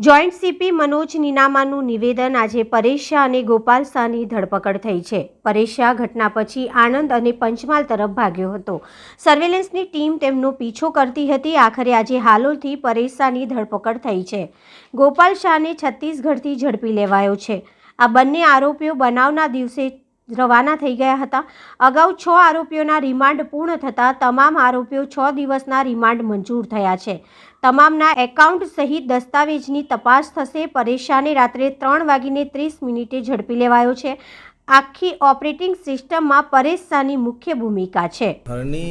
Joint CP Manoj નીનામાનું નિવેદન આજે પરેશ શાહ અને ગોપાલ શાહની ધરપકડ થઈ છે. પરેશ શાહ ઘટના પછી આણંદ અને પંચમહાલ તરફ ભાગ્યો હતો. સર્વેલન્સની ટીમ તેમનો પીછો કરતી હતી. આખરે આજે હાલોલથી પરેશ શાહની ધરપકડ થઈ છે. ગોપાલ શાહને છત્તીસગઢથી ઝડપી લેવાયો છે. આ બંને આરોપીઓ બનાવના દિવસે રવાના થઈ ગયા હતા. અગાઉ 6 આરોપીઓના રિમાન્ડ પૂર્ણ થતાં તમામ આરોપીઓ 6 દિવસના રિમાન્ડ મંજૂર થયા છે. તમામના એકાઉન્ટ સહિત દસ્તાવેજની તપાસ થશે. પરેશ શાહને રાત્રે 3:30 ઝડપી લેવાયો છે. આખી ऑपरेटिंग सिस्टम में परेश शाह की मुख्य भूमिका है। हरणी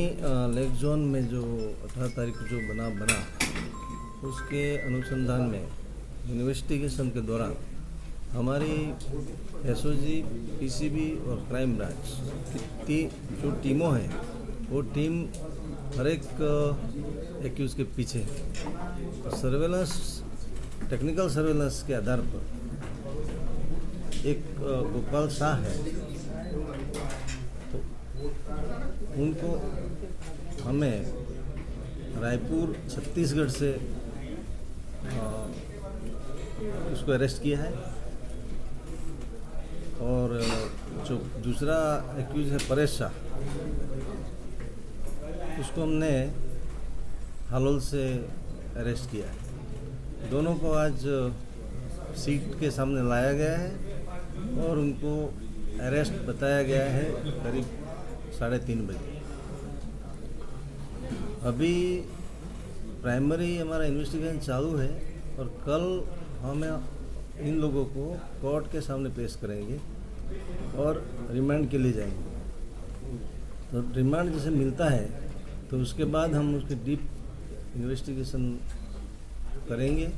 लेक जोन में जो 18 तारीख को जो बनाव बना उसके अनुसंधान में इन्वेस्टिगेशन के दौरान हमारी एसओजी, पीसीबी और क्राइम ब्रांच की जो टीमों हैं वो टीम हर एक एक्यूज के पीछे सर्वेलेंस, टेक्निकल सर्वेलेंस के आधार पर एक गोपाल शाह है तो उनको हमें रायपुर छत्तीसगढ़ से उसको अरेस्ट किया है और जो दूसरा एक्यूज है परेश शाह उसको हमने हालोल से अरेस्ट किया है। दोनों को आज सीट के सामने लाया गया है और उनको अरेस्ट बताया गया है करीब 3:30 बजे। अभी प्राइमरी हमारा इन्वेस्टिगेशन चालू है और कल हम इन लोगों को कोर्ट के सामने पेश करेंगे और रिमांड के लिए जाएंगे। तो रिमांड जैसे मिलता है तो उसके बाद हम उसकी डीप इन्वेस्टिगेशन करेंगे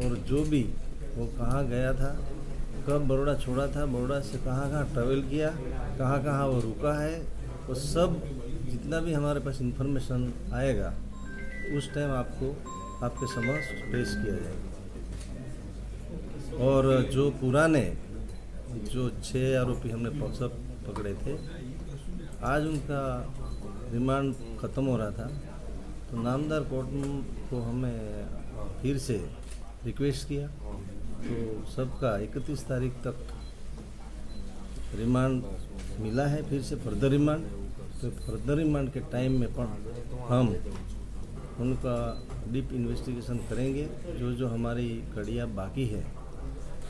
और जो भी वो कहाँ गया था, कब बड़ौदा छोड़ा था, बड़ौदा से कहाँ कहाँ ट्रैवल किया, कहाँ कहाँ वो रुका है, वो सब जितना भी हमारे पास इंफॉर्मेशन आएगा उस टाइम आपको आपके समक्ष पेश किया जाएगा। और जो पुराने जो 6 आरोपी हमने पकड़े थे आज उनका रिमांड ख़त्म हो रहा था तो नामदार कोर्ट को हमें फिर से रिक्वेस्ट किया तो सबका 31 तारीख तक रिमांड मिला है। फिर से फर्दर रिमांड, तो फर्दर रिमांड के टाइम में हम उनका डीप इन्वेस्टिगेशन करेंगे। जो जो हमारी कड़ियाँ बाकी है,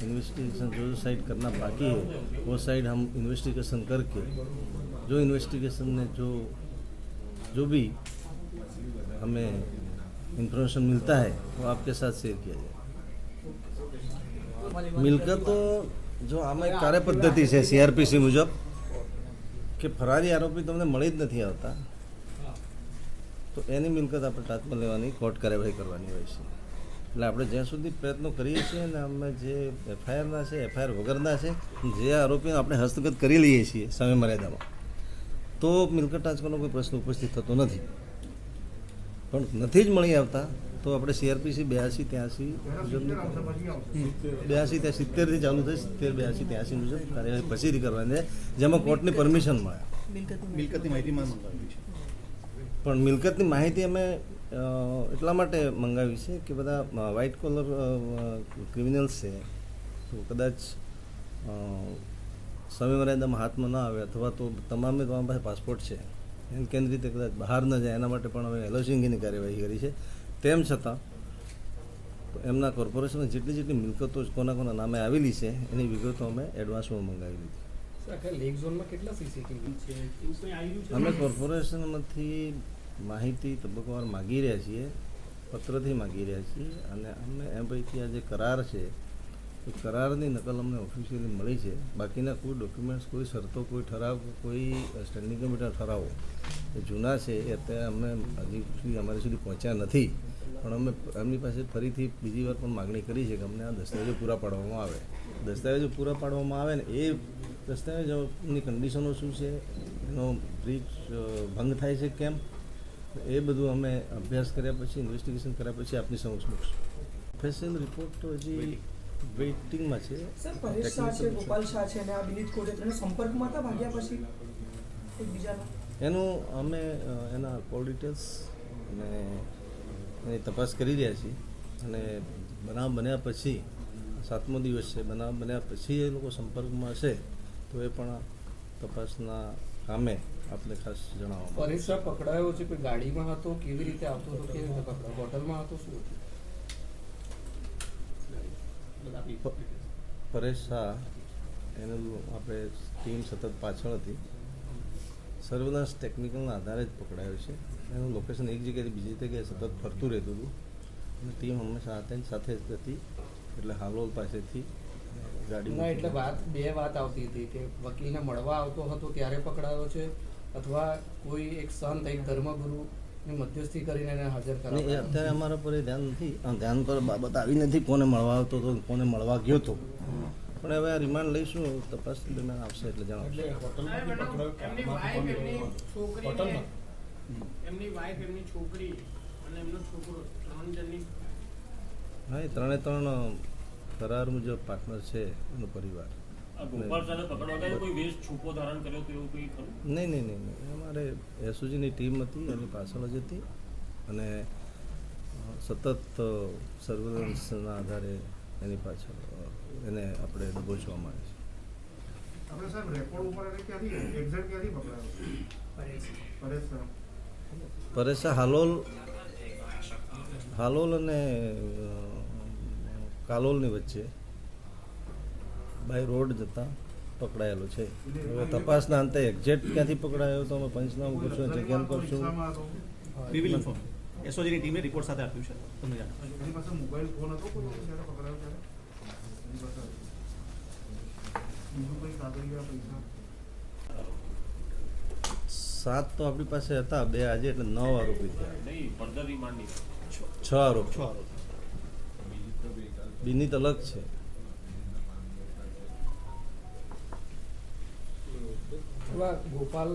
इन्वेस्टिगेशन जो जो साइड करना बाकी है वो साइड हम इन्वेस्टिगेशन करके जो इन्वेस्टिगेशन में जो भी हमें इंफॉर्मेशन मिलता है वो आपके साथ शेयर किया जाए। मिलकर तो जो आमे कार्य पद्धति है सीआरपीसी मुजब कि फरारी आरोपी तमने मળી જ નથી આવતા તો એની મિલકત આપણે ટાચમાં લેવાની કોર્ટ કાર્યવાહી કરવાની હોય છે। એટલે આપણે જ્યાં સુધી પ્રયત્નો કરીએ છીએ ને અમે જે એફઆઈઆરના છે, એફઆઈઆર વગરના છે, જે આરોપીને આપણે હસ્તગત કરી લઈએ છીએ સમય મર્યાદામાં તો મિલકત ટાંચવાનો કોઈ પ્રશ્ન ઉપસ્થિત થતો નથી। પણ નથી જ મળી આવતા તો આપણે સીઆરપીસી 82-83 મુજબની 82-70થી ચાલુ થઈ 70-82-83 મુજબ કાર્યવાહી પછીથી કરવાની છે જેમાં કોર્ટની પરમિશન મળે। મિલકતની માહિતી મંગાવી છે પણ મિલકતની માહિતી અમે એટલા માટે મંગાવી છે કે બધા વ્હાઇટ કોલર ક્રિમિનલ્સ છે તો કદાચ સમય મર્યાદામાં હાથમાં ન આવે અથવા તો તમામે તમારી પાસે પાસપોર્ટ છે એને કેન્દ્ર રીતે કદાચ બહાર ન જાય એના માટે પણ અમે એલઓસી અંગેની કાર્યવાહી કરી છે। તેમ છતાં એમના કોર્પોરેશનમાં જેટલી મિલકતો કોના કોના નામે આવેલી છે એની વિગતો અમે એડવાન્સમાં મંગાવી લીધી। અમે કોર્પોરેશનમાંથી માહિતી તબક્કાવાર માગી રહ્યા છીએ, પત્રથી માગી રહ્યા છીએ અને અમે એમ પૈકી આ જે કરાર છે એ કરારની નકલ અમને ઓફિશિયલી મળી છે। બાકીના કોઈ ડોક્યુમેન્ટ્સ, કોઈ શરતો, કોઈ ઠરાવ, કોઈ સ્ટેન્ડિંગ કમિટીના ઠરાવો એ જૂના છે એ અત્યારે અમે હજી સુધી અમારી સુધી પહોંચ્યા નથી। પણ અમે એમની પાસે ફરીથી બીજી વાર પણ માગણી કરી છે કે અમને આ દસ્તાવેજો પૂરા પાડવામાં આવે। દસ્તાવેજો પૂરા પાડવામાં આવે ને એ દસ્તાવેજોની કન્ડિશનો શું છે, એનો બ્રીચ ભંગ થાય છે કેમ, એ બધું અમે અભ્યાસ કર્યા પછી, ઇન્વેસ્ટિગેશન કર્યા પછી આપની સમક્ષ મૂકશું। ઓફિશિયલ રિપોર્ટ તો હજી વેઇટિંગમાં છે। પરેશ શાહ છે, ગોપાલ શાહ છે અને આ વિનીત કોટે સંપર્કમાં હતા ભાગ્યા પછી એકબીજાના એનું અમે એના કોલ ડિટેલ્સ અને એની તપાસ કરી રહ્યા છીએ અને બનાવ બન્યા પછી 7મો દિવસ છે, બનાવ બન્યા પછી એ લોકો સંપર્કમાં હશે તો એ પણ તપાસના કામે આપણે ખાસ જણાવવામાં પરેશ શાહ પકડાયો છે, કોઈ ગાડીમાં હતો, કેવી રીતે આવતો હતો, કેવી રીતે પકડાયો, હોટલમાં હતો, શું હતું? પરેશ શાહ એનું આપણે ટીમ સતત પાછળ હતી, સર્વેલન્સ ટેકનિકલના આધારે જ પકડાયો છે. એનું લોકેશન એક જગ્યાએથી બીજી જગ્યાએ સતત ફરતું રહેતું હતું અને ટીમ હંમેશા સાથે જ હતી. એટલે હાલોલ પાસેથી ગાડી ના, એટલે બે વાત આવતી હતી કે વકીલને મળવા આવતો હતો ત્યારે પકડાયો છે, અથવા કોઈ એક સંત, એક ધર્મગુરુની મધ્યસ્થી કરીને એને હાજર એ કરાવ્યો. અત્યારે અમારા પર એ ધ્યાન નથી, ધ્યાન પર બાબત આવી નથી કોને મળવા આવતો હતો, કોને મળવા ગયો હતો. પણ હવે આ રિમાન્ડ લઈશું, તપાસ દરમિયાન આવશે એટલે જણાવશું. એમની વાઈફ, એમની છોકરી અને એમનો છોકરો 3 જણની. હા, એ 3 કરાર મુજબ પાર્ટનર છે એનો પરિવાર. ગોપાલ શાહને પકડવા ગયા કોઈ વેશ છૂપો ધારણ કર્યો તો એવું કંઈ ખરું? નહીં. અમારે એસઓજીની ટીમ હતી, એની પાછળ જ હતી અને સતત સર્વેલન્સના આધારે એની પાછળ એને આપણે દબોચવામાં આવે છે. આપણે સાહેબ રેકોર્ડ ઉપર એટલે ક્યાંથી એક્ઝેક્ટ ક્યાંથી પકડાયો? પરેશ શાહ. પરેશ શાહ હાલોલ અને કાલોલની વચ્ચે બાય રોડ જતા પકડાયેલો છે. હવે તપાસના અંતે એક્ઝેક્ટ ક્યાંથી પકડાયો તો અમે પંચનામું કરશું, જગ્યાનું કરશું. We will inform. એસઓજીની ટીમે રિપોર્ટ સાથે આપ્યું છે, તમને જાણ. એની પાસે મોબાઈલ ફોન હતો કોઈ જ્યારે પકડાયો ત્યારે? એની પાસે બીજું કંઈ કાગળિયા પૈસા? 7 તો આપણી પાસે હતા, 2 આજે એટલે 9 આરોપી થયા. નહીં, ફર્ધર રિમાન્ડની 6 આરોપી. બિનિત અલગ છે. એવા ગોપાલ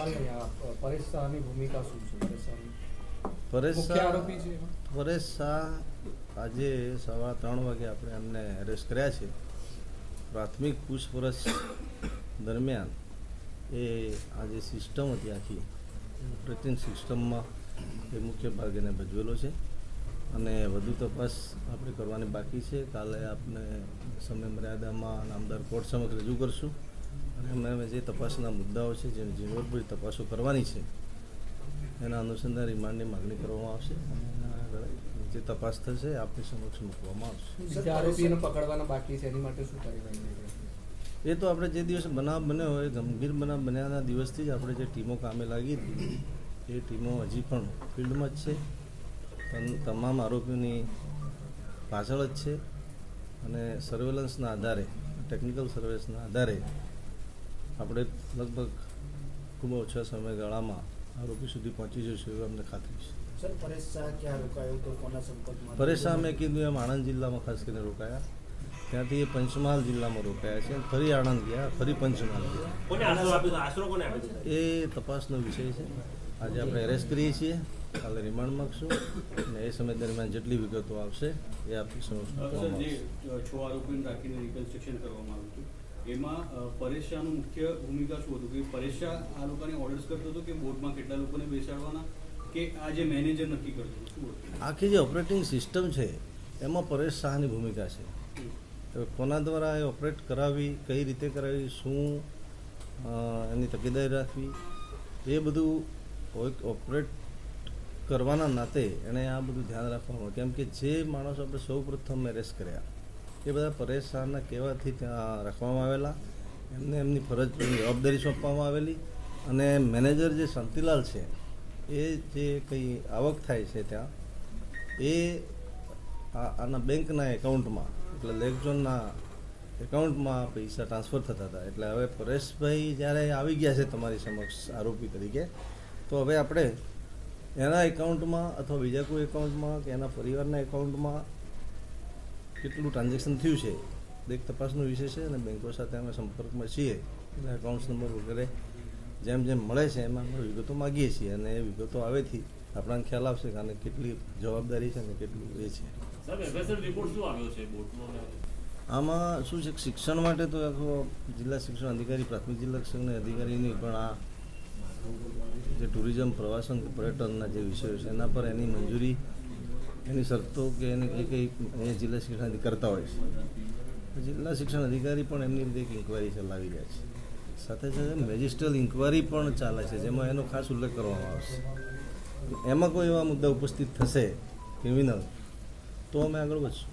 નહીં, આ પરેશ શાહની ભૂમિકા શું છે? પરેશ મુખ્ય શાહ આરોપી છે એમાં? પરેશ શાહ આજે 3:15 વાગે આપણે એમને એરેસ્ટ કર્યા છે. પ્રાથમિક પૂછપરછ દરમિયાન એ આ જે સિસ્ટમ હતી આખી ઓપરેટિંગ સિસ્ટમમાં એ મુખ્ય ભાગ એને ભજવેલો છે અને વધુ તપાસ આપણે કરવાની બાકી છે. કાલે આપણે સમય મર્યાદામાં નામદાર કોર્ટ સમક્ષ રજૂ કરશું અને અમે જે તપાસના મુદ્દાઓ છે, જે ઝીણવટભરી તપાસો કરવાની છે એના અનુસંધાન રિમાન્ડની માગણી કરવામાં આવશે અને એના આગળ જે તપાસ થશે આપણી સમક્ષ મૂકવામાં આવશે. બીજા આરોપીને પકડવાના બાકી છે, એની માટે શું કાર્યવાહી? એ તો આપણે જે દિવસે બનાવ બન્યો હોય, ગંભીર બનાવ બન્યાના દિવસથી જ આપણે જે ટીમો કામે લાગી હતી એ ટીમો હજી પણ ફિલ્ડમાં જ છે, પણ તમામ આરોપીઓની પાછળ જ છે અને સર્વેલન્સના આધારે, ટેકનિકલ સર્વેલન્સના આધારે આપણે લગભગ ખૂબ ઓછા સમયગાળામાં આરોપી સુધી પહોંચી જશું એવું અમને ખાતરી છે. સર, પરેશ શાહ ક્યાં રોકાયો તો કોના સંપર્કમાં? પરેશ શાહ મેં કીધું એમ આણંદ જિલ્લામાં ખાસ કરીને રોકાયા, ત્યાંથી એ પંચમહાલ જિલ્લામાં રોકાયા છે, ફરી આણંદ ગયા, ફરી પંચમહાલ ગયા. કોને આશરો આપ્યો? આશરો કોને આપ્યો? એ તપાસનો વિષય છે. આજે આપણે એરેસ્ટ કરીએ છીએ, કાલે રિમાન્ડ માંગશું અને એ સમય દરમિયાન જેટલી વિગતો આવશે એ આપણી સમક્ષ મૂકવામાં જે આવશે. 6 આરોપીને રાખીને રિકન્સ્ટ્રક્શન કરવામાં આવ્યું હતું એમાં પરેશ શાહનું મુખ્ય ભૂમિકા શું હતું? કે પરેશ શાહ આ લોકોને ઓર્ડર્સ કરતો હતો કે બોર્ડમાં કેટલા લોકોને બેસાડવાના, કે આ જે મેનેજર નક્કી કરતો હતો, શું હતું? આખી જે ઓપરેટિંગ સિસ્ટમ છે એમાં પરેશ શાહની ભૂમિકા છે. હવે કોના દ્વારા એ ઓપરેટ કરાવી, કઈ રીતે કરાવી, શું એની તકેદારી રાખવી, એ બધું ઓપરેટ કરવાના નાતે એણે આ બધું ધ્યાન રાખવાનું. કેમ કે જે માણસો આપણે સૌ પ્રથમ એરેસ્ટ કર્યા એ બધા પરેશ શાહના કહેવાથી ત્યાં રાખવામાં આવેલા, એમને એમની ફરજ જવાબદારી સોંપવામાં આવેલી અને મેનેજર જે શાંતિલાલ છે એ જે કંઈ આવક થાય છે ત્યાં એ આના બેંકના એકાઉન્ટમાં, એટલે લેગઝોનના એકાઉન્ટમાં પૈસા ટ્રાન્સફર થતા હતા. એટલે હવે પરેશભાઈ જ્યારે આવી ગયા છે તમારી સમક્ષ આરોપી તરીકે, તો હવે આપણે એના એકાઉન્ટમાં અથવા બીજા કોઈ એકાઉન્ટમાં કે એના પરિવારના એકાઉન્ટમાં કેટલું ટ્રાન્ઝેક્શન થયું છે દરેક તપાસનો વિષય છે અને બેંકો સાથે અમે સંપર્કમાં છીએ. એટલે એકાઉન્ટ્સ નંબર વગેરે જેમ જેમ મળે છે એમાં અમે વિગતો માગીએ છીએ અને એ વિગતો આવેથી આપણને ખ્યાલ આવશે કે આને કેટલી જવાબદારી છે અને કેટલું એ છે. સાહેબ, એફએસએલ રિપોર્ટ શું આવ્યો છે બોર્ડનો? આમાં શું છે, શિક્ષણ માટે તો આખો જિલ્લા શિક્ષણ અધિકારી, પ્રાથમિક જિલ્લા શિક્ષણ અધિકારીની પણ આ જે ટુરિઝમ, પ્રવાસન, પર્યટનના જે વિષયો છે એના પર એની મંજૂરી એની શરતો કે એને એ કંઈ અહીંયા જિલ્લા શિક્ષણ અધિકારી કરતા હોય છે. જિલ્લા શિક્ષણ અધિકારી પણ એમની રીતે એક ઇન્કવાયરી ચલાવી રહ્યા છે. સાથે સાથે મેજિસ્ટ્રલ ઇન્કવાયરી પણ ચાલે છે, જેમાં એનો ખાસ ઉલ્લેખ કરવામાં આવશે. એમાં કોઈ એવા મુદ્દા ઉપસ્થિત થશે ક્રિમિનલ તો અમે આગળ વધશું.